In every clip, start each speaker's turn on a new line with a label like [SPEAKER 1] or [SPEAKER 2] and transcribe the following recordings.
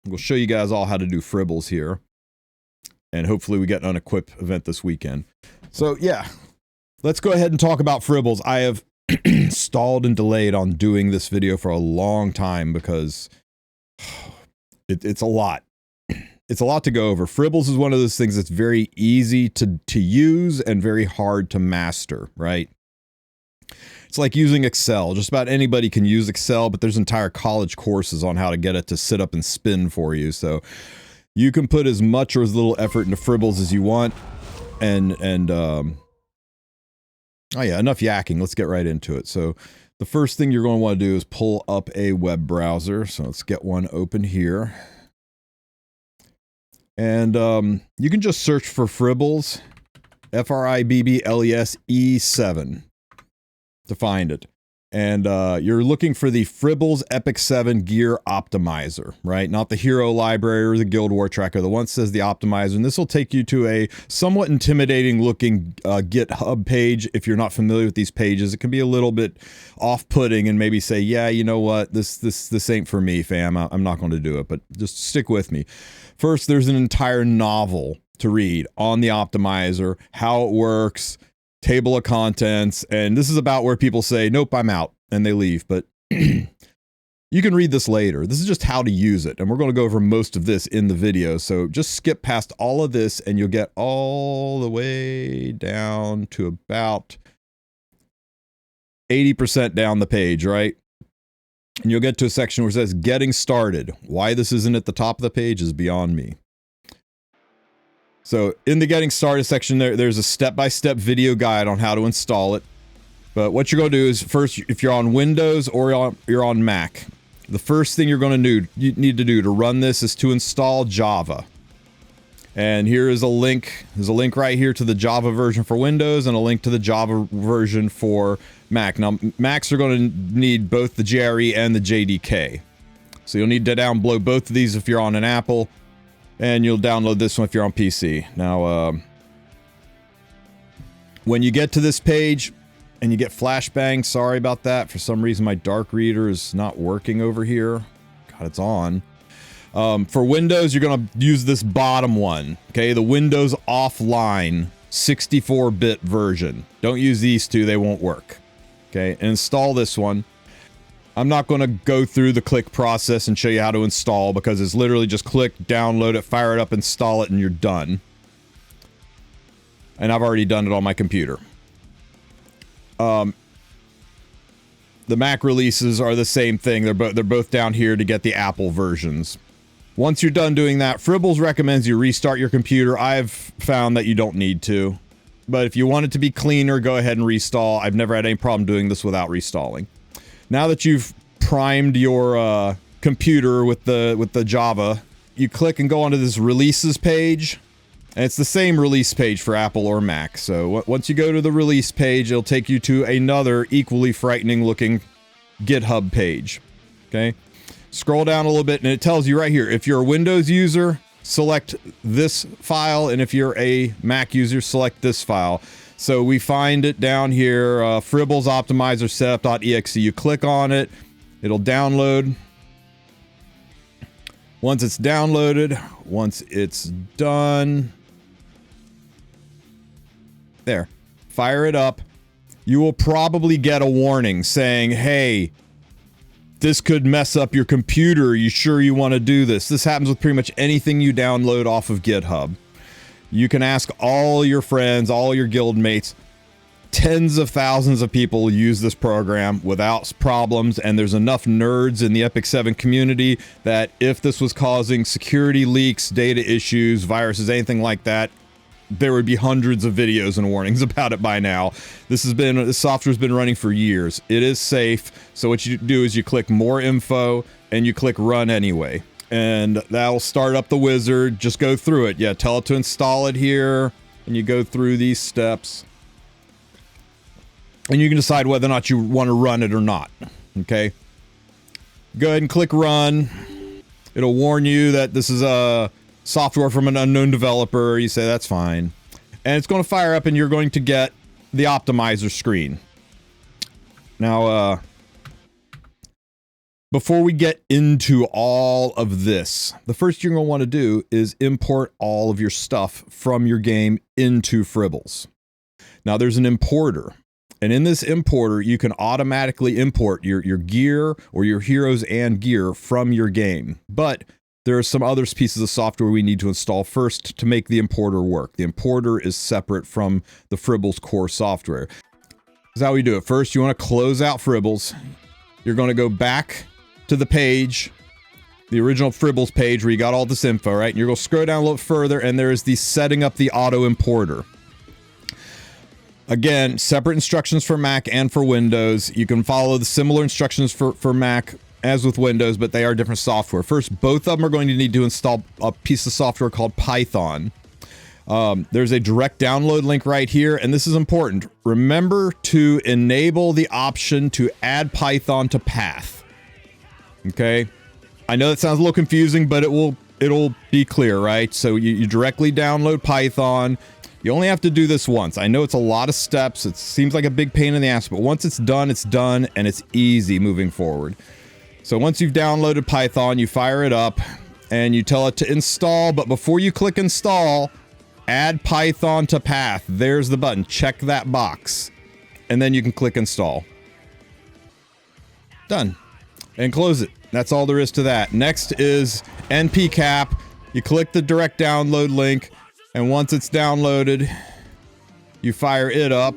[SPEAKER 1] We'll show you guys all how to do Fribbles here. And hopefully we get an unequip event this weekend. So yeah, let's go ahead and talk about Fribbles. I have stalled and delayed on doing this video for a long time because it's a lot. It's a lot to go over. Fribbles is one of those things that's very easy to use and very hard to master, right? It's like using Excel. Just about anybody can use Excel, but there's entire college courses on how to get it to sit up and spin for you. So you can put as much or as little effort into Fribbles as you want. Oh yeah, enough yakking. Let's get right into it. So the first thing you're going to want to do is pull up a web browser. So let's get one open here. And you can just search for Fribbles, Fribbles E7 to find it. And you're looking for the Fribbles Epic 7 Gear Optimizer, right? Not the Hero Library or the Guild War Tracker. The one that says the Optimizer. And this will take you to a somewhat intimidating looking GitHub page. If you're not familiar with these pages, it can be a little bit off-putting and maybe say, yeah, you know what? This ain't for me, fam. I'm not going to do it, but just stick with me. First, there's an entire novel to read on the Optimizer, how it works, table of contents, and this is about where people say, nope, I'm out, and they leave, but you can read this later. This is just how to use it, and we're going to go over most of this in the video, so just skip past all of this, and you'll get all the way down to about 80% down the page, right? And you'll get to a section where it says, Getting Started. Why this isn't at the top of the page is beyond me. So in the Getting Started section, there's a step-by-step video guide on how to install it. But what you're going to do is, first, if you're on Windows or you're on Mac, the first thing you need to do to run this is to install Java. And here is a link. There's a link right here to the Java version for Windows and a link to the Java version for Mac. Now, Macs are going to need both the JRE and the JDK. So you'll need to download both of these if you're on an Apple. And you'll download this one if you're on PC. Now, when you get to this page and you get flashbang, sorry about that. For some reason, my dark reader is not working over here. God, it's on. For Windows, you're going to use this bottom one. Okay, the Windows Offline 64-bit version. Don't use these two. They won't work. Okay, and install this one. I'm not going to go through the click process and show you how to install because it's literally just click, download it, fire it up, install it, and you're done. And I've already done it on my computer. The Mac releases are the same thing. They're both down here to get the Apple versions. Once you're done doing that, Fribbles recommends you restart your computer. I've found that you don't need to. But if you want it to be cleaner, go ahead and restall. I've never had any problem doing this without reinstalling. Now that you've primed your computer with the Java, you click and go onto this releases page, and it's the same release page for Apple or Mac. So once you go to the release page, it'll take you to another equally frightening looking GitHub page. Okay, scroll down a little bit, and it tells you right here, if you're a Windows user, select this file, and if you're a Mac user, select this file. So we find it down here, Fribbles Optimizer Setup.exe. You click on it, it'll download. Once it's downloaded, once it's done, there, fire it up. You will probably get a warning saying, hey, this could mess up your computer. Are you sure you want to do this? This happens with pretty much anything you download off of GitHub. You can ask all your friends, all your guild mates. Tens of thousands of people use this program without problems, and there's enough nerds in the Epic 7 community that if this was causing security leaks, data issues, viruses, anything like that, there would be hundreds of videos and warnings about it by now. This software's been running for years. It is safe, so what you do is you click more info and you click run anyway. And that'll start up the wizard. Just go through it. Yeah, tell it to install it here. And you go through these steps. And you can decide whether or not you want to run it or not. Okay? Go ahead and click run. It'll warn you that this is a software from an unknown developer. You say that's fine. And it's going to fire up and you're going to get the optimizer screen. Now, Before we get into all of this, the first thing you're going to want to do is import all of your stuff from your game into Fribbles. Now there's an importer, and in this importer, you can automatically import your gear or your heroes and gear from your game. But there are some other pieces of software we need to install first to make the importer work. The importer is separate from the Fribbles core software. This is how we do it. First, you want to close out Fribbles. You're going to go back to the page, the original Fribbles page where you got all this info, right? And you're going to scroll down a little further, and there is the setting up the auto importer. Again, separate instructions for Mac and for Windows. You can follow the similar instructions for Mac as with Windows, but they are different software. First, both of them are going to need to install a piece of software called Python. There's a direct download link right here, and this is important. Remember to enable the option to add Python to path. Okay, I know that sounds a little confusing, but it'll be clear, right? So you directly download Python. You only have to do this once. I know it's a lot of steps. It seems like a big pain in the ass, but once it's done, and it's easy moving forward. So once you've downloaded Python, you fire it up and you tell it to install, but before you click install, add Python to path. There's the button. Check that box. And then you can click install. Done. And close it. That's all there is to that. Next is npcap. You click the direct download link, and once it's downloaded, you fire it up.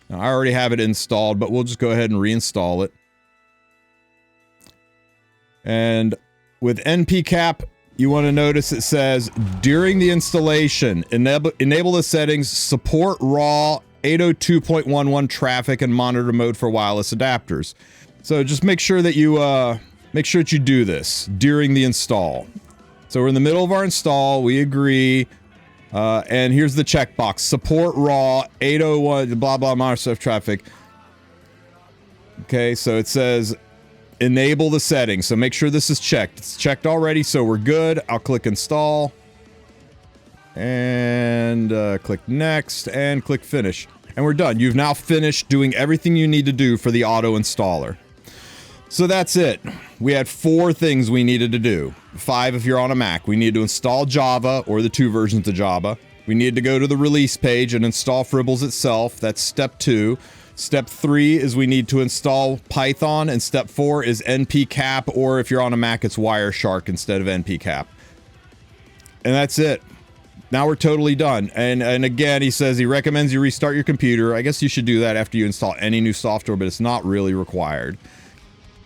[SPEAKER 1] Now, I already have it installed, but we'll just go ahead and reinstall it. And with npcap, you want to notice it says, during the installation, enable the settings, support raw 802.11 traffic and monitor mode for wireless adapters. So just make sure that you do this during the install. So we're in the middle of our install. We agree. And here's the checkbox. Support raw 801 blah blah Microsoft traffic. Okay, so it says enable the settings. So make sure this is checked. It's checked already, so we're good. I'll click install. And click next and click finish. And we're done. You've now finished doing everything you need to do for the auto installer. So that's it. We had 4 things we needed to do. 5 if you're on a Mac. We need to install Java or the 2 versions of Java. We need to go to the release page and install Fribbles itself. That's step 2. Step 3 is we need to install Python, and step 4 is npcap, or if you're on a Mac, it's Wireshark instead of npcap. And that's it. Now we're totally done. And again, he says he recommends you restart your computer. I guess you should do that after you install any new software, but it's not really required.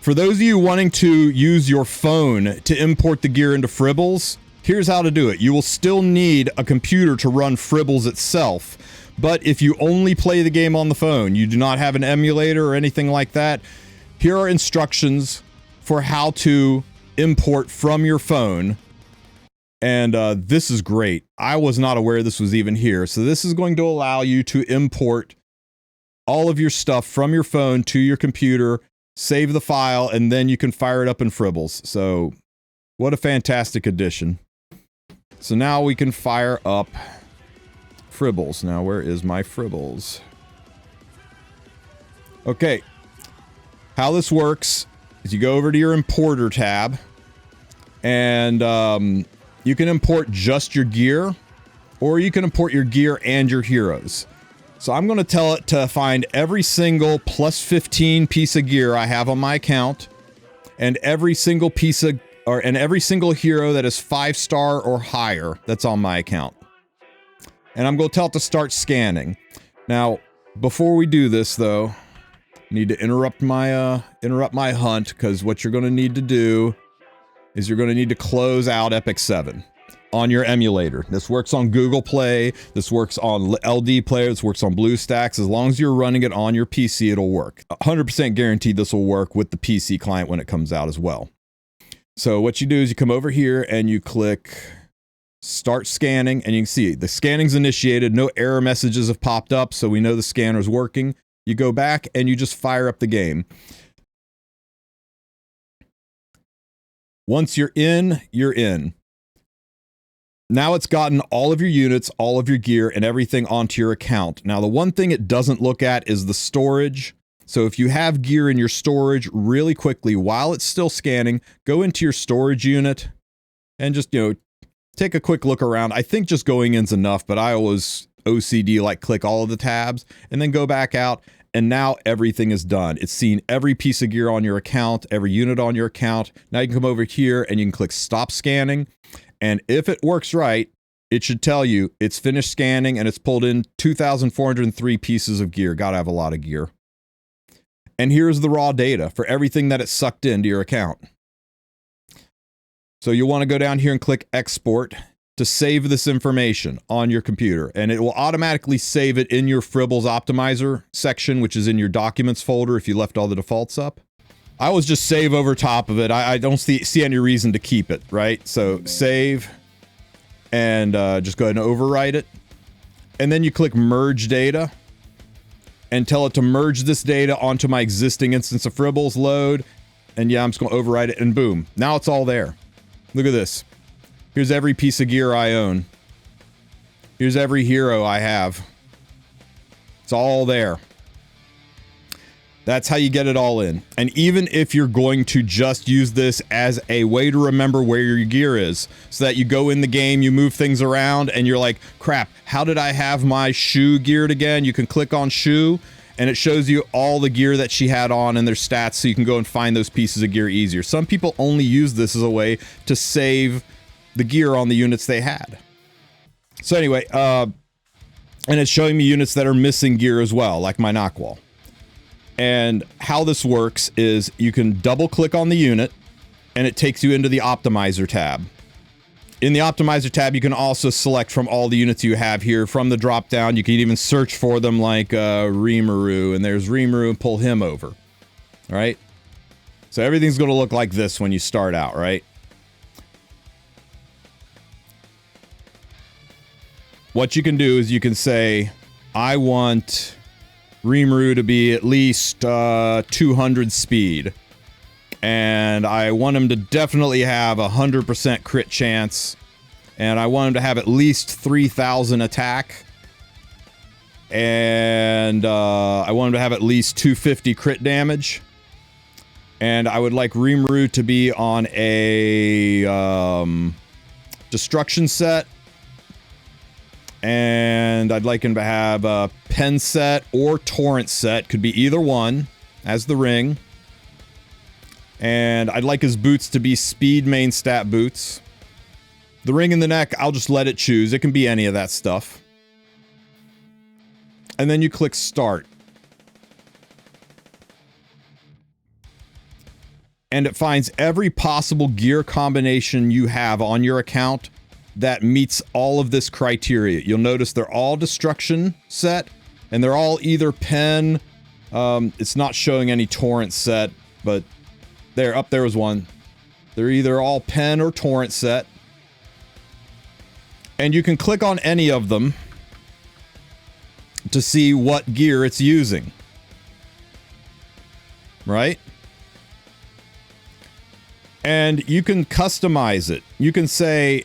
[SPEAKER 1] For those of you wanting to use your phone to import the gear into Fribbles, here's how to do it. You will still need a computer to run Fribbles itself, but if you only play the game on the phone, you do not have an emulator or anything like that, here are instructions for how to import from your phone. And this is great. I was not aware this was even here. So this is going to allow you to import all of your stuff from your phone to your computer, save the file, and then you can fire it up in Fribbles. So what a fantastic addition. So now we can fire up Fribbles. Now where is my Fribbles? Okay. How this works is you go over to your importer tab, and you can import just your gear, or you can import your gear and your heroes. So I'm going to tell it to find every single plus 15 piece of gear I have on my account, and every single piece of, and every single hero that is 5-star or higher that's on my account. And I'm going to tell it to start scanning. Now, before we do this, though, I need to interrupt my hunt, because what you're going to need to do is you're going to need to close out Epic 7 on your emulator. This works on Google Play, this works on LD Player, this works on BlueStacks. As long as you're running it on your PC, it'll work. 100% guaranteed this will work with the PC client when it comes out as well. So what you do is you come over here and you click Start Scanning, and you can see the scanning's initiated. No error messages have popped up, so we know the scanner's working. You go back and you just fire up the game. Once you're in, you're in. Now it's gotten all of your units, all of your gear, and everything onto your account. Now, the one thing it doesn't look at is the storage. So if you have gear in your storage, really quickly, while it's still scanning, go into your storage unit and just, take a quick look around. I think just going in's enough, but I always OCD like click all of the tabs and then go back out, and now everything is done. It's seen every piece of gear on your account, every unit on your account. Now you can come over here and you can click stop scanning, and if it works right, it should tell you it's finished scanning and it's pulled in 2,403 pieces of gear. Gotta have a lot of gear. And here's the raw data for everything that it sucked into your account. So you'll want to go down here and click export to save this information on your computer, and it will automatically save it in your Fribbles optimizer section, which is in your documents folder if you left all the defaults up. I always just save over top of it. I don't see any reason to keep it, right? So save and just go ahead and overwrite it. And then you click merge data and tell it to merge this data onto my existing instance of Fribbles, load. And yeah, I'm just going to overwrite it, and boom. Now it's all there. Look at this. Here's every piece of gear I own. Here's every hero I have. It's all there. That's how you get it all in. And even if you're going to just use this as a way to remember where your gear is, so that you go in the game, you move things around, and you're like, crap, how did I have my shoe geared again? You can click on shoe, and it shows you all the gear that she had on and their stats, so you can go and find those pieces of gear easier. Some people only use this as a way to save the gear on the units they had. So anyway, and it's showing me units that are missing gear as well, like my knockwall. And how this works is you can double click on the unit and it takes you into the optimizer tab. In the optimizer tab, you can also select from all the units you have here from the drop down. You can even search for them like Rimuru, and there's Rimuru, and pull him over. All right. So everything's going to look like this when you start out, right? What you can do is you can say, I want Rimuru to be at least 200 speed. And I want him to definitely have 100% crit chance. And I want him to have at least 3,000 attack. And I want him to have at least 250 crit damage. And I would like Rimuru to be on a destruction set. And I'd like him to have a pen set or torrent set. Could be either one as the ring. And I'd like his boots to be speed main stat boots. The ring in the neck, I'll just let it choose. It can be any of that stuff. And then you click start. And it finds every possible gear combination you have on your account that meets all of this criteria. You'll notice they're all destruction set, and they're all either pen. It's not showing any torrent set, but there, up there was one. They're either all pen or torrent set. And you can click on any of them to see what gear it's using. Right? And you can customize it. You can say,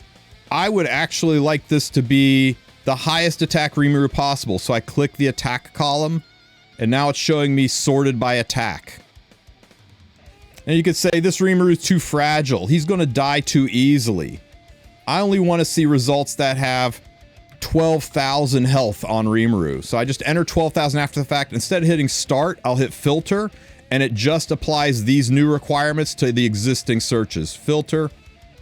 [SPEAKER 1] I would actually like this to be the highest attack Rimuru possible. So I click the attack column, and now it's showing me sorted by attack. And you could say, this Rimuru is too fragile. He's going to die too easily. I only want to see results that have 12,000 health on Rimuru. So I just enter 12,000 after the fact. Instead of hitting start, I'll hit filter, and it just applies these new requirements to the existing searches. Filter.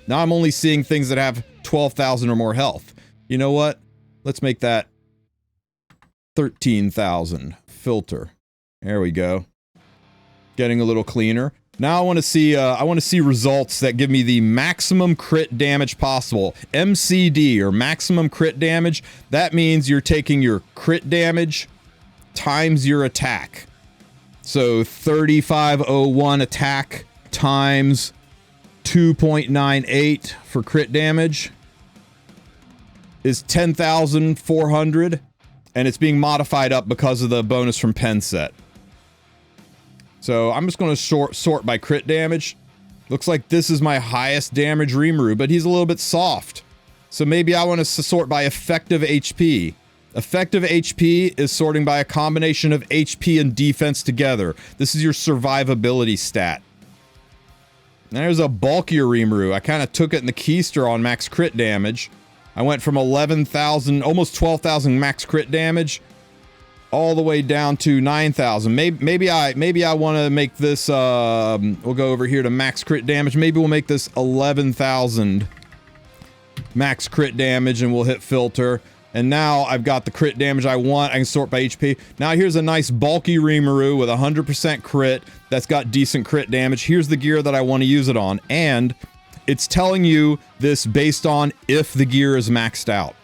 [SPEAKER 1] Now I'm only seeing things that have 12,000 or more health. You know what? Let's make that 13,000. Filter. There we go. Getting a little cleaner. Now I want to see results that give me the maximum crit damage possible. MCD, or maximum crit damage. That means you're taking your crit damage times your attack. So 3501 attack times 2.98 for crit damage is 10,400, and it's being modified up because of the bonus from pen set. So I'm just going to sort by crit damage. Looks like this is my highest damage Rimuru, but he's a little bit soft. So maybe I want to sort by effective HP. Effective HP is sorting by a combination of HP and defense together. This is your survivability stat. There's a bulkier Rimuru. I kind of took it in the keister on max crit damage. I went from 11,000, almost 12,000 max crit damage, all the way down to 9,000. Maybe I want to make this, we'll go over here to max crit damage. Maybe we'll make this 11,000 max crit damage and we'll hit filter. And now I've got the crit damage I want. I can sort by HP. Now here's a nice bulky Rimuru with 100% crit that's got decent crit damage. Here's the gear that I want to use it on. And it's telling you this based on if the gear is maxed out.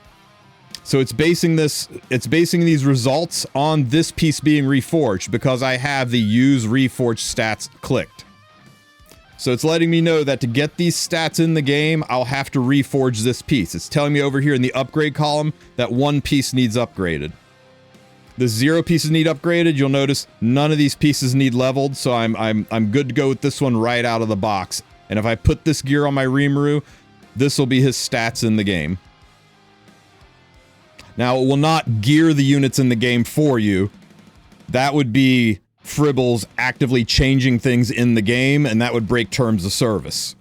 [SPEAKER 1] So it's basing these results on this piece being reforged because I have the use reforged stats clicked. So it's letting me know that to get these stats in the game, I'll have to reforge this piece. It's telling me over here in the upgrade column that one piece needs upgraded. The 0 pieces need upgraded. You'll notice none of these pieces need leveled, so I'm good to go with this one right out of the box. And if I put this gear on my Rimuru, this will be his stats in the game. Now, it will not gear the units in the game for you. That would be Fribbles actively changing things in the game, and that would break terms of service.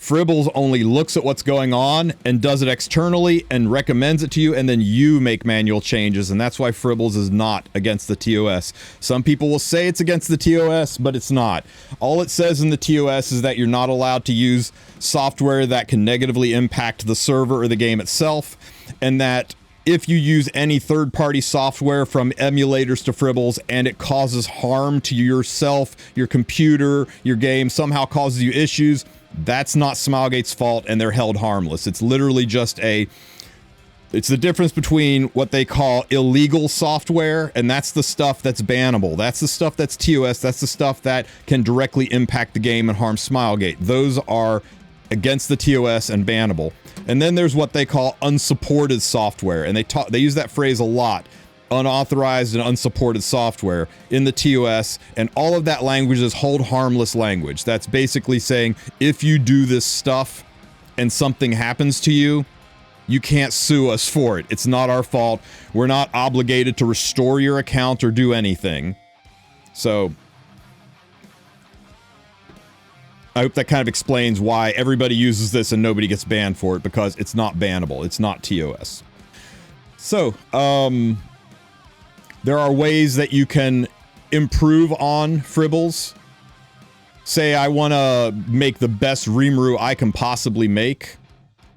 [SPEAKER 1] Fribbles only looks at what's going on and does it externally and recommends it to you, and then you make manual changes, and that's why Fribbles is not against the TOS. Some people will say it's against the TOS, but it's not. All it says in the TOS is that you're not allowed to use software that can negatively impact the server or the game itself, and that if you use any third-party software from emulators to Fribbles and it causes harm to yourself, your computer, your game, somehow causes you issues, that's not Smilegate's fault and they're held harmless. It's literally just it's the difference between what they call illegal software, and that's the stuff that's bannable. That's the stuff that's TOS. That's the stuff that can directly impact the game and harm Smilegate. Those are against the TOS and bannable. And then there's what they call unsupported software, and they use that phrase a lot. Unauthorized and unsupported software in the TOS, and all of that language is hold harmless language. That's basically saying if you do this stuff and something happens to you, you can't sue us for it. It's not our fault. We're not obligated to restore your account or do anything. So I hope that kind of explains why everybody uses this and nobody gets banned for it, because it's not bannable. It's not TOS. So, there are ways that you can improve on Fribbles. Say I want to make the best Rimuru I can possibly make.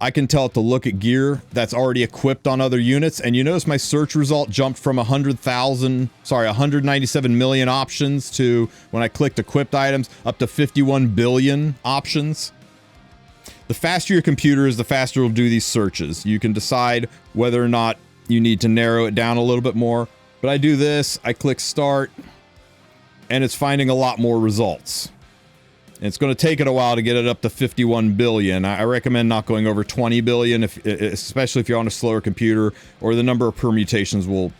[SPEAKER 1] I can tell it to look at gear that's already equipped on other units, and you notice my search result jumped from 197 million options to, when I clicked equipped items, up to 51 billion options. The faster your computer is, the faster it'll do these searches. You can decide whether or not you need to narrow it down a little bit more. But I do this, I click start, and it's finding a lot more results. And it's going to take it a while to get it up to 51 billion. I recommend not going over 20 billion, especially if you're on a slower computer, or the number of permutations will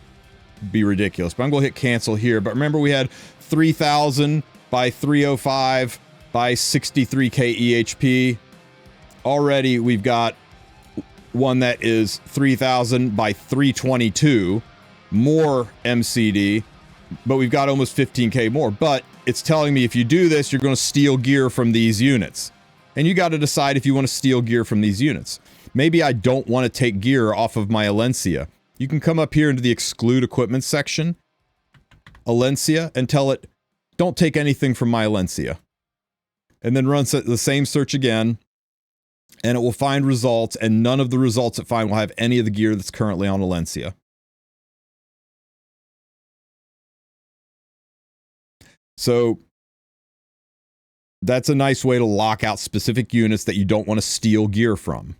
[SPEAKER 1] be ridiculous. But I'm going to hit cancel here. But remember, we had 3,000 by 305 by 63k EHP. Already, we've got one that is 3,000 by 322. More MCD, but we've got almost 15k more. But it's telling me if you do this, you're going to steal gear from these units. And you got to decide if you want to steal gear from these units. Maybe I don't want to take gear off of my Alencia. You can come up here into the exclude equipment section, Alencia, and tell it, don't take anything from my Alencia. And then run the same search again, and it will find results, and none of the results it finds will have any of the gear that's currently on Alencia. So that's a nice way to lock out specific units that you don't want to steal gear from.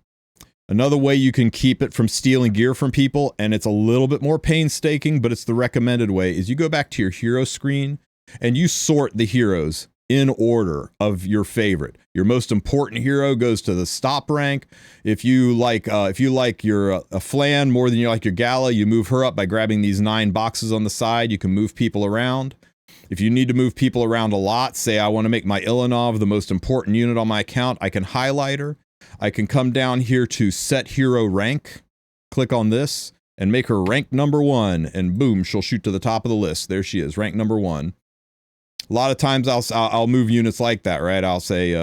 [SPEAKER 1] Another way you can keep it from stealing gear from people, and it's a little bit more painstaking, but it's the recommended way, is you go back to your hero screen and you sort the heroes in order of your favorite. Your most important hero goes to the stop rank. If you like your a Flan more than you like your Gala, you move her up by grabbing these 9 boxes on the side. You can move people around. If you need to move people around a lot, say I want to make my Ilanov the most important unit on my account, I can highlight her. I can come down here to set hero rank, click on this, and make her rank number 1, and boom, she'll shoot to the top of the list. There she is, rank number 1. A lot of times I'll move units like that, right? I'll say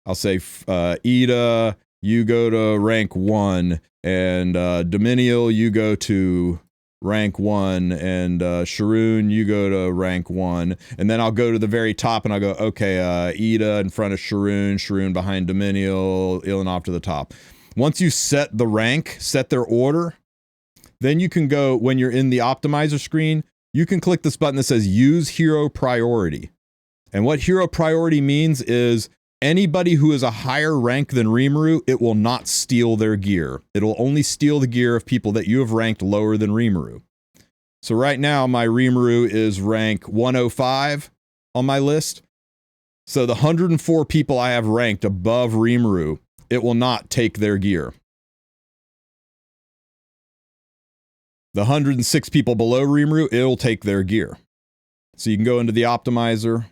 [SPEAKER 1] Ida, you go to rank 1, and Dominial, you go to rank 1, and Sharoon, you go to rank 1, and then I'll go to the very top and I'll go, okay, Ida in front of Sharoon, Sharoon behind Dominial, Ilanov to the top. Once you set the rank, set their order, then you can go, when you're in the optimizer screen, you can click this button that says use hero priority. And what hero priority means is anybody who is a higher rank than Rimuru, it will not steal their gear. It'll only steal the gear of people that you have ranked lower than Rimuru. So right now, my Rimuru is rank 105 on my list. So the 104 people I have ranked above Rimuru, it will not take their gear. The 106 people below Rimuru, it'll take their gear. So you can go into the optimizer,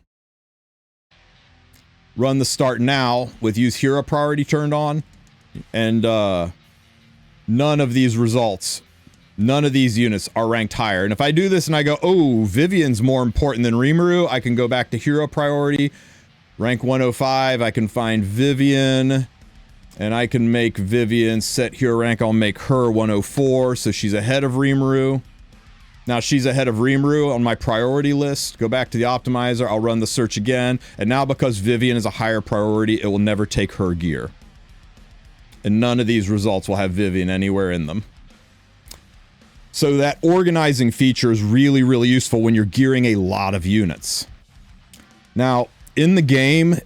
[SPEAKER 1] run the start now with use hero priority turned on, and none of these results, none of these units are ranked higher. And if I do this and I go, oh, Vivian's more important than Rimuru, I can go back to hero priority, rank 105, I can find Vivian, and I can make Vivian set hero rank. I'll make her 104, so she's ahead of Rimuru. Now she's ahead of Rimuru on my priority list. Go back to the optimizer, I'll run the search again, and now because Vivian is a higher priority, it will never take her gear. And none of these results will have Vivian anywhere in them. So that organizing feature is really, really useful when you're gearing a lot of units. Now, in the game,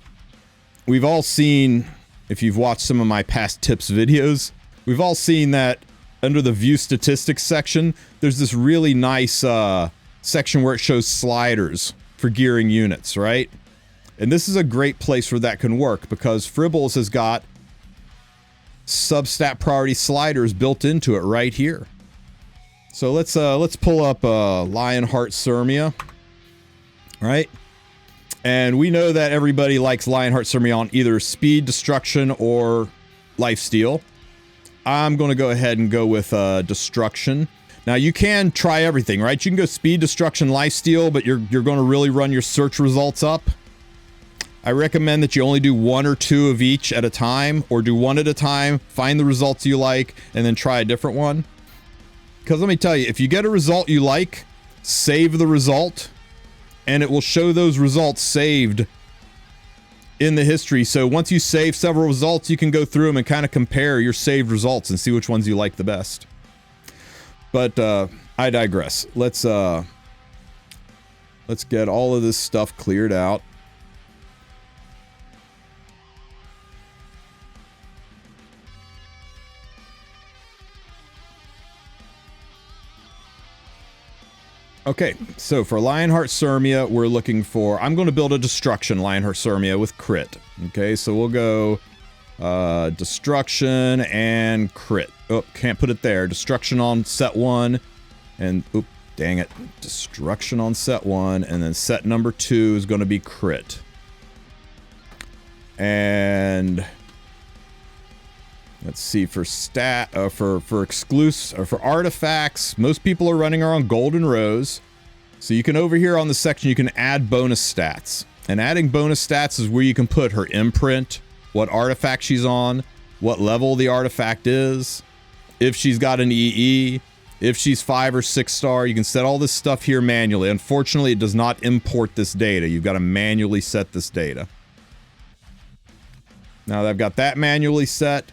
[SPEAKER 1] we've all seen, if you've watched some of my past tips videos, we've all seen that under the view statistics section, there's this really nice section where it shows sliders for gearing units, right? And this is a great place where that can work because Fribbles has got substat priority sliders built into it right here. So let's pull up Lionheart Sirmia, right? And we know that everybody likes Lionheart Sirmia on either speed, destruction, or lifesteal. I'm going to go ahead and go with destruction. Now you can try everything, right? You can go speed, destruction, lifesteal, but you're going to really run your search results up. I recommend that you only do 1 or 2 of each at a time, or do 1 at a time, find the results you like, and then try a different one. Because let me tell you, if you get a result you like, save the result, and it will show those results saved in the history. So once you save several results, you can go through them and kind of compare your saved results and see which ones you like the best. But I digress. Let's get all of this stuff cleared out. Okay, so for Lionheart Sirmia, we're looking for, I'm going to build a destruction Lionheart Sirmia with crit. Okay, so we'll go destruction and crit. Oh, can't put it there. Destruction on set 1, and oop, dang it. Destruction on set 1, and then set number 2 is going to be crit. And let's see, for stat, for exclusive, or for artifacts, most people are running around golden rose. So you can, over here on the section, you can add bonus stats. And adding bonus stats is where you can put her imprint, what artifact she's on, what level the artifact is, if she's got an EE, if she's 5 or 6 star. You can set all this stuff here manually. Unfortunately, it does not import this data. You've got to manually set this data. Now that I've got that manually set,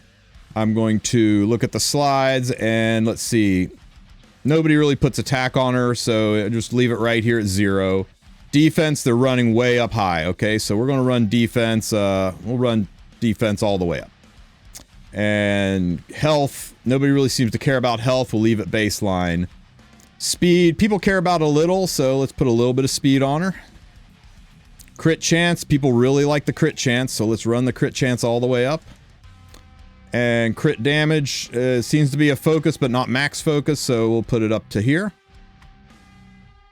[SPEAKER 1] I'm going to look at the slides, and let's see. Nobody really puts attack on her, so just leave it right here at 0. Defense, they're running way up high. Okay, so we're going to run defense. We'll run defense all the way up. And health, nobody really seems to care about health. We'll leave it baseline. Speed, people care about a little, so let's put a little bit of speed on her. Crit chance, people really like the crit chance, so let's run the crit chance all the way up. And crit damage seems to be a focus, but not max focus, so we'll put it up to here.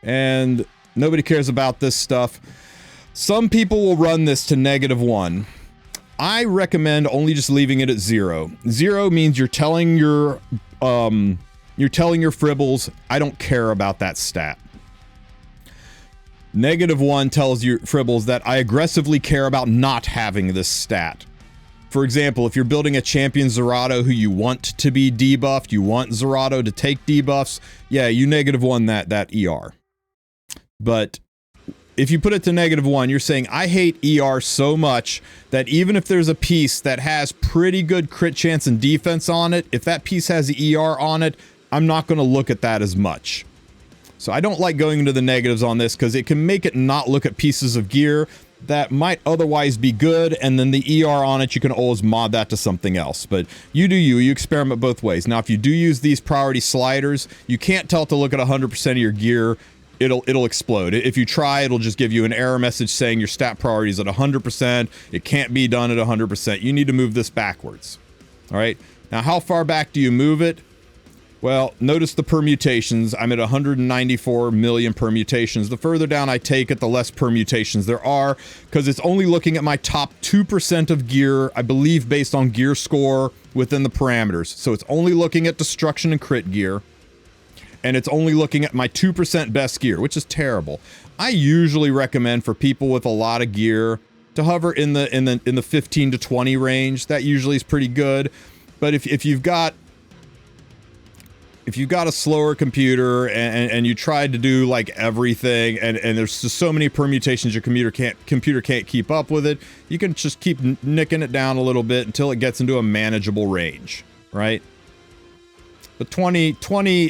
[SPEAKER 1] And nobody cares about this stuff. Some people will run this to -1. I recommend only just leaving it at 0. 0 means you're telling your You're telling your Fribbles, I don't care about that stat. -1 tells your Fribbles that I aggressively care about not having this stat. For example, if you're building a champion Zerato who you want to be debuffed, you want Zerato to take debuffs, yeah, you -1 that ER. But if you put it to -1, you're saying, I hate ER so much that even if there's a piece that has pretty good crit chance and defense on it, if that piece has the ER on it, I'm not going to look at that as much. So I don't like going into the negatives on this because it can make it not look at pieces of gear that might otherwise be good, and then the ER on it, you can always mod that to something else. But you do you experiment both ways. Now, if you do use these priority sliders, you can't tell it to look at 100% of your gear. It'll explode. If you try, it'll just give you an error message saying your stat priority is at 100%. It can't be done at 100%. You need to move this backwards. All right. Now, how far back do you move it? Well, notice the permutations. I'm at 194 million permutations. The further down I take it, the less permutations there are, because it's only looking at my top 2% of gear, I believe based on gear score within the parameters. So it's only looking at destruction and crit gear, and it's only looking at my 2% best gear, which is terrible. I usually recommend for people with a lot of gear to hover in the 15 to 20 range. That usually is pretty good. But if you've got a slower computer and you tried to do like everything and there's just so many permutations your computer can't keep up with it, you can just keep nicking it down a little bit until it gets into a manageable range, right? But 20,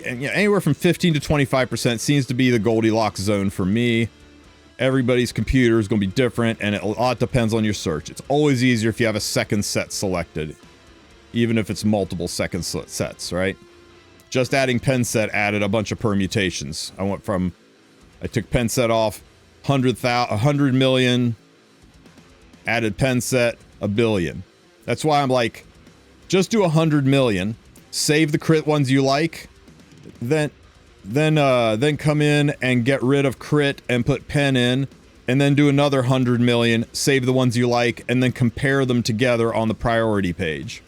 [SPEAKER 1] anywhere from 15 to 25% seems to be the Goldilocks zone for me. Everybody's computer is going to be different, and a lot depends on your search. It's always easier if you have a second set selected, even if it's multiple second sets, right? Just adding pen set added a bunch of permutations. I took pen set off, 100 million, added pen set, 1 billion. That's why I'm like, just do 100 million, save the crit ones you like, then come in and get rid of crit and put pen in, and then do another 100 million, save the ones you like, and then compare them together on the priority page.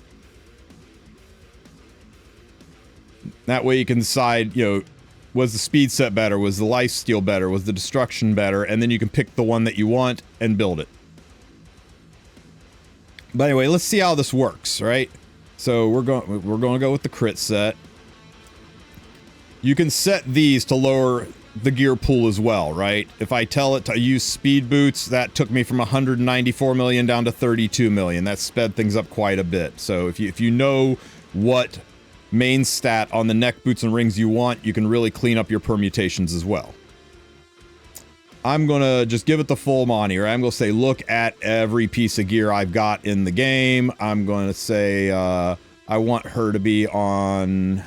[SPEAKER 1] That way you can decide, was the speed set better? Was the lifesteal better? Was the destruction better? And then you can pick the one that you want and build it. But anyway, let's see how this works, right? So we're going to go with the crit set. You can set these to lower the gear pool as well, right? If I tell it to use speed boots, that took me from 194 million down to 32 million. That sped things up quite a bit. So if you know what main stat on the neck, boots, and rings you want, you can really clean up your permutations as well. I'm gonna just give it the full Monty, right? I'm gonna say, look at every piece of gear I've got in the game. I'm gonna say, I want her to be on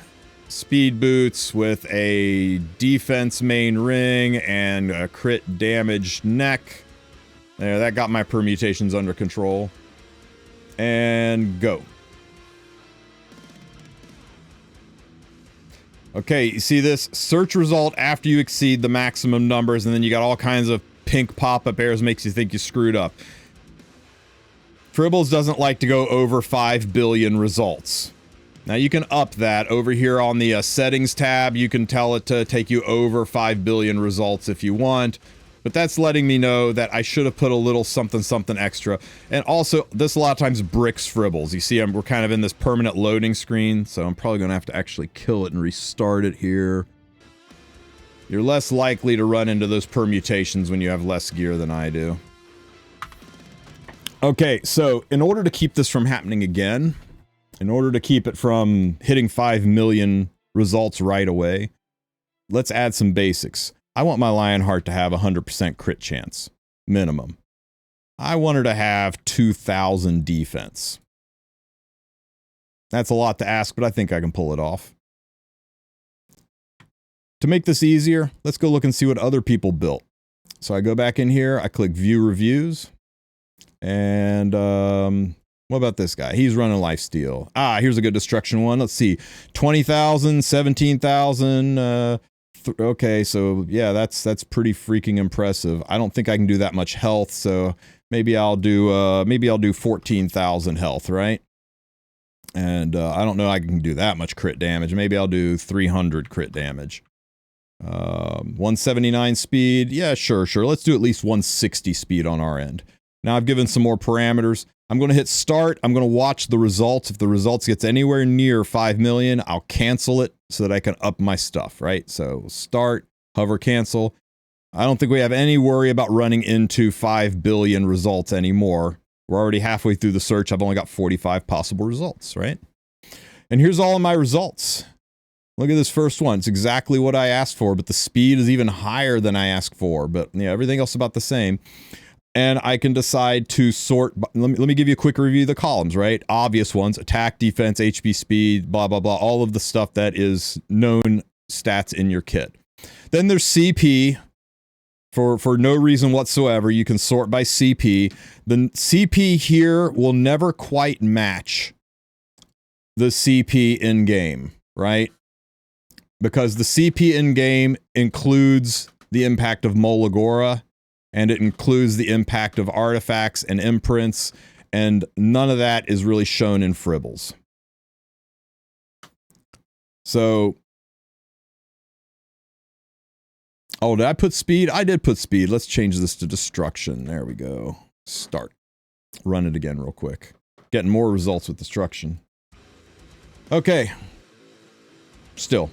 [SPEAKER 1] speed boots with a defense main ring and a crit damage neck. There, that got my permutations under control. And go. Okay, you see this? Search result after you exceed the maximum numbers, and then you got all kinds of pink pop-up errors, makes you think you screwed up. Fribbles doesn't like to go over 5 billion results. Now you can up that over here on the settings tab. You can tell it to take you over 5 billion results if you want. But that's letting me know that I should have put a little something extra. And also, this a lot of times bricks Fribbles. You see, we're kind of in this permanent loading screen, so I'm probably going to have to actually kill it and restart it here. You're less likely to run into those permutations when you have less gear than I do. Okay, so in order to keep this from happening again, in order to keep it from hitting 5 million results right away, let's add some basics. I want my Lionheart to have 100% crit chance, minimum. I want her to have 2,000 defense. That's a lot to ask, but I think I can pull it off. To make this easier, let's go look and see what other people built. So I go back in here, I click View Reviews, and what about this guy? He's running lifesteal. Here's a good destruction one. Let's see, 20,000, 17,000, okay, so yeah, that's pretty freaking impressive. I don't think I can do that much health, so maybe I'll do 14,000 health, right? And I don't know I can do that much crit damage. Maybe I'll do 300 crit damage. 179 speed. Yeah, sure. Let's do at least 160 speed on our end. Now I've given some more parameters. I'm going to hit start. I'm going to watch the results. If the results gets anywhere near 5 million, I'll cancel it so that I can up my stuff, right? So start, hover, cancel. I don't think we have any worry about running into 5 billion results anymore. We're already halfway through the search. I've only got 45 possible results, right? And here's all of my results. Look at this first one. It's exactly what I asked for, but the speed is even higher than I asked for. But yeah, everything else about the same. And I can decide to sort. Let me give you a quick review of the columns, right? Obvious ones: attack, defense, HP, speed, blah, blah, blah. All of the stuff that is known stats in your kit. Then there's CP. For no reason whatsoever, you can sort by CP. The CP here will never quite match the CP in-game, right? Because the CP in-game includes the impact of Molagora, and it includes the impact of artifacts and imprints, and none of that is really shown in Fribbles. So, oh, did I put speed? I did put speed. Let's change this to destruction. There we go. Start. Run it again real quick. Getting more results with destruction. Okay. Still.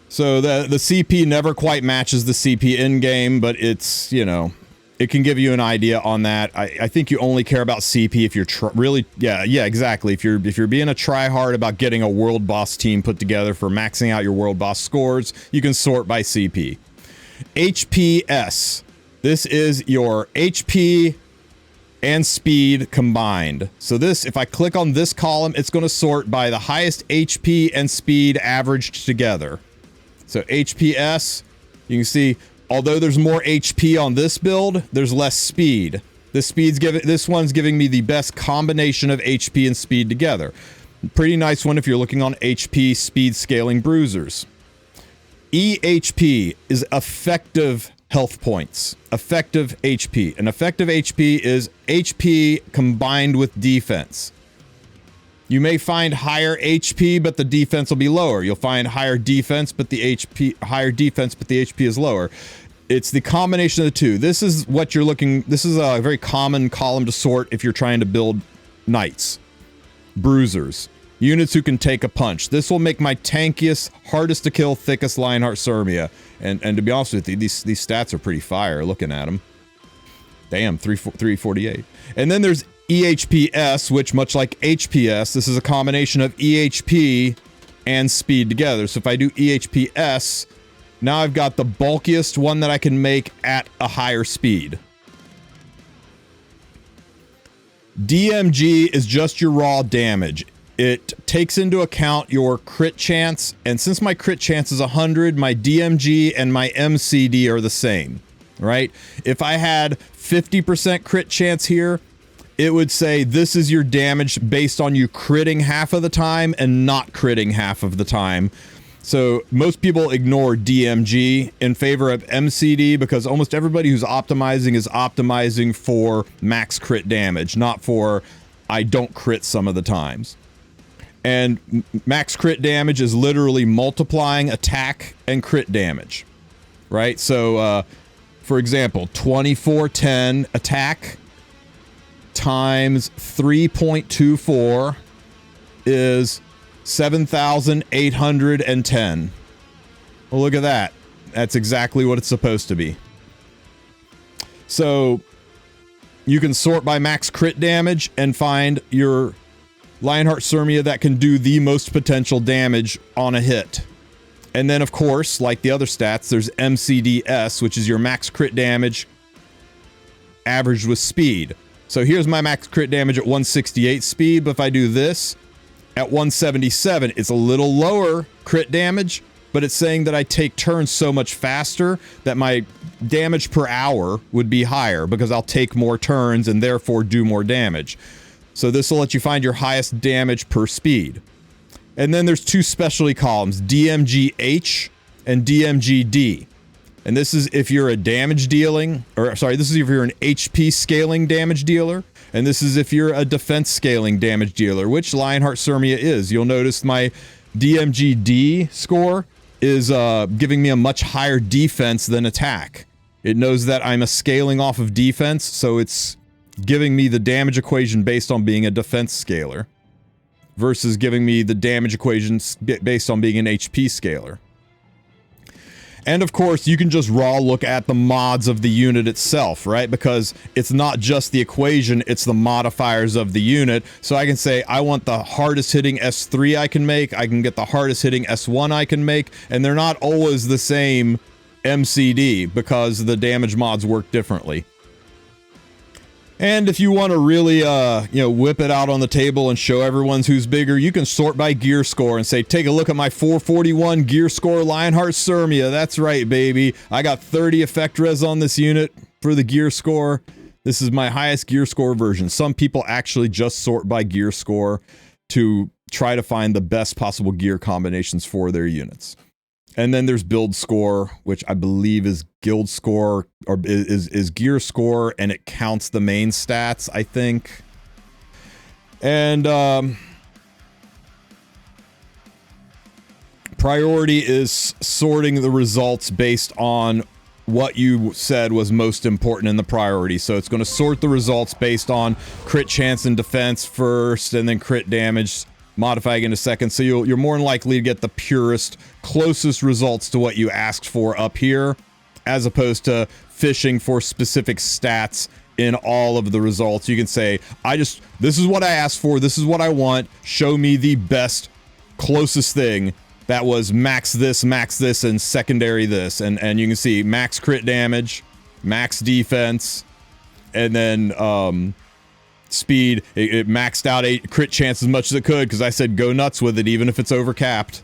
[SPEAKER 1] So the CP never quite matches the CP in-game, but it's, you know, it can give you an idea on that. I think you only care about CP if you're really, yeah, exactly. If you're being a try-hard about getting a world boss team put together for maxing out your world boss scores, you can sort by CP. HPS. This is your HP and speed combined. So this, if I click on this column, it's going to sort by the highest HP and speed averaged together. So HPS, you can see, although there's more HP on this build, there's less speed. This one's giving me the best combination of HP and speed together. Pretty nice one if you're looking on HP speed scaling bruisers. EHP is effective health points. Effective HP. And effective HP is HP combined with defense. You may find higher HP, but the defense will be lower. You'll find higher defense, but the HP is lower. It's the combination of the two. This is what you're looking. This is a very common column to sort if you're trying to build knights, bruisers, units who can take a punch. This will make my tankiest, hardest to kill, thickest Lionheart Sirmia. And to be honest with you, these stats are pretty fire looking at them. Damn, 348. And then there's EHPS, which, much like HPS, this is a combination of EHP and speed together. So if I do EHPS, now I've got the bulkiest one that I can make at a higher speed. DMG is just your raw damage. It takes into account your crit chance, and since my crit chance is 100, my DMG and my MCD are the same, right? If I had 50% crit chance here, it would say this is your damage based on you critting half of the time and not critting half of the time. So most people ignore DMG in favor of MCD because almost everybody who's optimizing is optimizing for max crit damage, not for I don't crit some of the times. And max crit damage is literally multiplying attack and crit damage, right? So, for example, 2410 attack times 3.24 is 7,810. Well, look at that. That's exactly what it's supposed to be. So you can sort by max crit damage and find your Lionheart Sirmia that can do the most potential damage on a hit. And then, of course, like the other stats, there's MCDS, which is your max crit damage averaged with speed. So here's my max crit damage at 168 speed, but if I do this at 177, it's a little lower crit damage, but it's saying that I take turns so much faster that my damage per hour would be higher because I'll take more turns and therefore do more damage. So this will let you find your highest damage per speed. And then there's two specialty columns, DMGH and DMGD. And this is if you're a damage dealing, or sorry, this is if you're an HP scaling damage dealer, And this is if you're a defense scaling damage dealer, which Lionheart Sirmia is. You'll notice my DMGD score is giving me a much higher defense than attack. It knows that I'm a scaling off of defense, so it's giving me the damage equation based on being a defense scaler versus giving me the damage equation based on being an HP scaler. And of course, you can just raw look at the mods of the unit itself, right? Because it's not just the equation, it's the modifiers of the unit. So I can say, I want the hardest hitting S3 I can make, I can get the hardest hitting S1 I can make, and they're not always the same MCD because the damage mods work differently. And if you want to really, whip it out on the table and show everyone's who's bigger, you can sort by gear score and say, take a look at my 441 gear score Lionheart Sirmia. That's right, baby. I got 30 effect res on this unit for the gear score. This is my highest gear score version. Some people actually just sort by gear score to try to find the best possible gear combinations for their units. And then there's build score, which I believe is guild score, or is gear score, and it counts the main stats, I think. And priority is sorting the results based on what you said was most important in the priority. So it's going to sort the results based on crit chance and defense first, and then crit damage modifying in a second. So you're more than likely to get the purest, closest results to what you asked for up here, as opposed to fishing for specific stats in all of the results. You can say, this is what I asked for, this is what I want, show me the best, closest thing that was max this, and secondary this. And you can see max crit damage, max defense, and then speed. It maxed out 8 crit chance as much as it could because I said go nuts with it even if it's overcapped.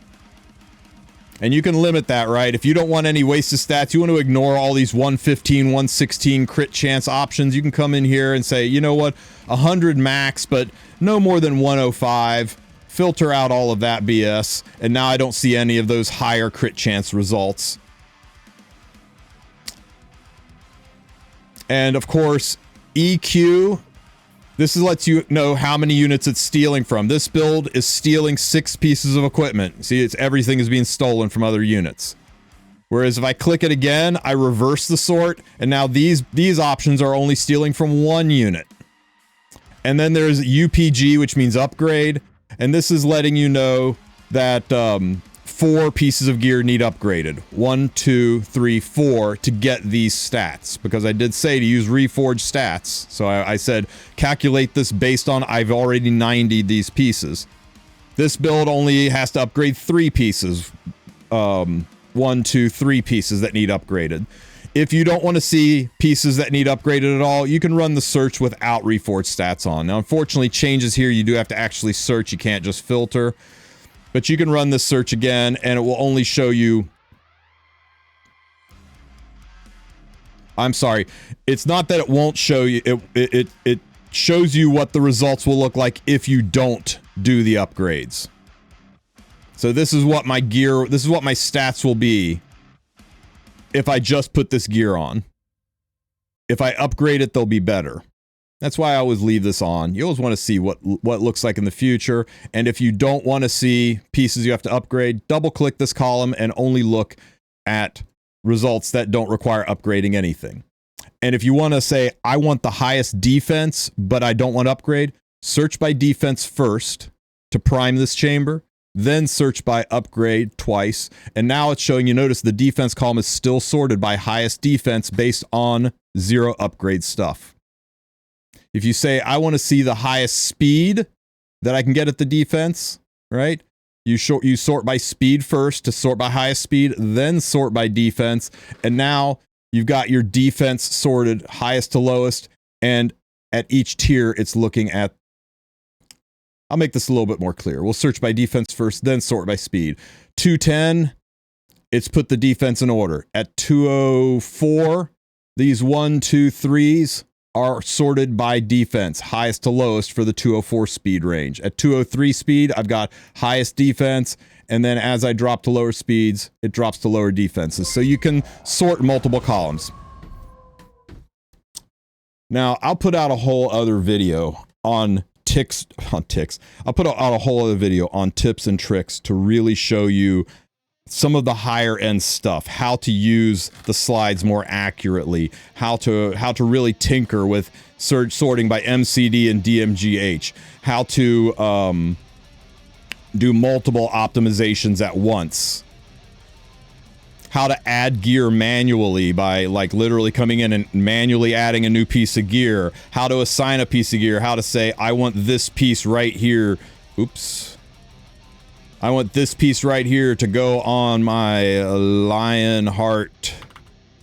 [SPEAKER 1] And you can limit that, right? If you don't want any wasted stats, you want to ignore all these 115, 116 crit chance options, you can come in here and say, you know what, 100 max, but no more than 105. Filter out all of that BS, and now I don't see any of those higher crit chance results. And of course, EQ, this lets you know how many units it's stealing from. This build is stealing 6 pieces of equipment. See, everything is being stolen from other units. Whereas if I click it again, I reverse the sort, and now these options are only stealing from 1 unit. And then there's UPG, which means upgrade, and this is letting you know that 4 pieces of gear need upgraded. 1, 2, 3, 4 to get these stats, because I did say to use Reforged stats. So I said calculate this based on I've already 90'd these pieces. This build only has to upgrade 3 pieces. 1, 2, 3 pieces that need upgraded. If you don't want to see pieces that need upgraded at all, you can run the search without Reforged stats on. Now, unfortunately, changes here, you do have to actually search. You can't just filter. But you can run this search again, and it will only show you... I'm sorry. It's not that it won't show you. It shows you what the results will look like if you don't do the upgrades. So this is what my gear... This is what my stats will be if I just put this gear on. If I upgrade it, they'll be better. That's why I always leave this on. You always want to see what it looks like in the future. And if you don't want to see pieces you have to upgrade, double click this column and only look at results that don't require upgrading anything. And if you want to say, I want the highest defense, but I don't want to upgrade, search by defense first to prime this chamber, then search by upgrade twice. And now it's showing you, notice the defense column is still sorted by highest defense based on 0 upgrade stuff. If you say, I want to see the highest speed that I can get at the defense, right? You sort by speed first to sort by highest speed, then sort by defense. And now you've got your defense sorted highest to lowest. And at each tier, it's looking at... I'll make this a little bit more clear. We'll search by defense first, then sort by speed. 210, it's put the defense in order. At 204, these 1, 2, 3s are sorted by defense, highest to lowest for the 204 speed range. At 203 speed, I've got highest defense, and then as I drop to lower speeds, it drops to lower defenses. So you can sort multiple columns. Now, I'll put out a whole other video on I'll put out a whole other video on tips and tricks to really show you some of the higher end stuff, how to use the slides more accurately, how to really tinker with sorting by MCD and DMGH, how to do multiple optimizations at once, how to add gear manually by like literally coming in and manually adding a new piece of gear, how to assign a piece of gear, how to say, I want this piece right here. Oops. I want this piece right here to go on my Lionheart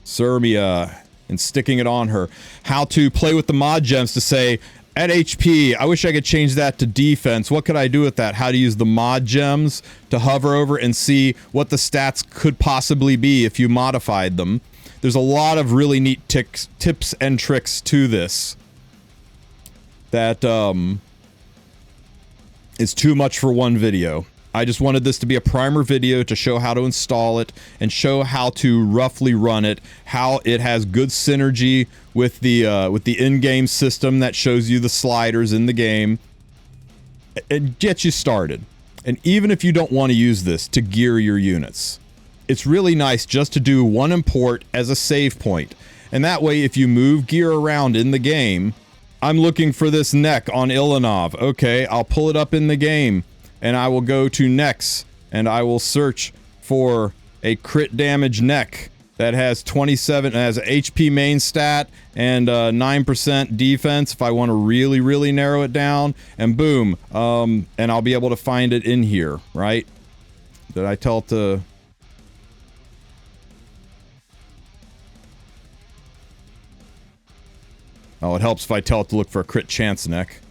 [SPEAKER 1] Sermia and sticking it on her. How to play with the mod gems to say, at HP, I wish I could change that to defense. What could I do with that? How to use the mod gems to hover over and see what the stats could possibly be if you modified them. There's a lot of really neat tips and tricks to this that is too much for one video. I just wanted this to be a primer video to show how to install it and show how to roughly run it, how it has good synergy with the in-game system that shows you the sliders in the game, and get you started. And even if you don't want to use this to gear your units, it's really nice just to do one import as a save point. And that way, if you move gear around in the game, I'm looking for this neck on Ilanov. Okay, I'll pull it up in the game. And I will go to necks, and I will search for a crit damage neck that has 27, has an HP main stat and 9% defense if I want to really, really narrow it down, and boom, and I'll be able to find it in here, right? Did I tell it to... Oh, it helps if I tell it to look for a crit chance neck.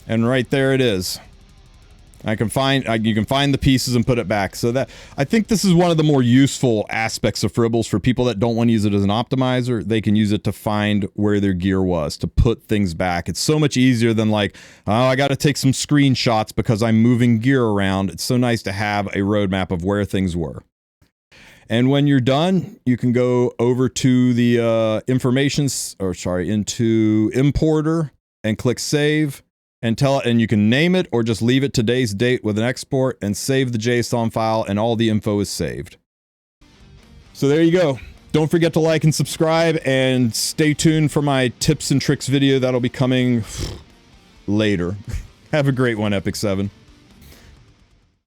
[SPEAKER 1] And right there it is. You can find the pieces and put it back. So that, I think this is one of the more useful aspects of Fribbles for people that don't want to use it as an optimizer. They can use it to find where their gear was, to put things back. It's so much easier than like, oh, I got to take some screenshots because I'm moving gear around. It's so nice to have a roadmap of where things were. And when you're done, you can go over to the into importer and click save. And you can name it or just leave it today's date with an export and save the JSON file, and all the info is saved. So there you go. Don't forget to like and subscribe, and stay tuned for my tips and tricks video that'll be coming later. Have a great one, Epic 7.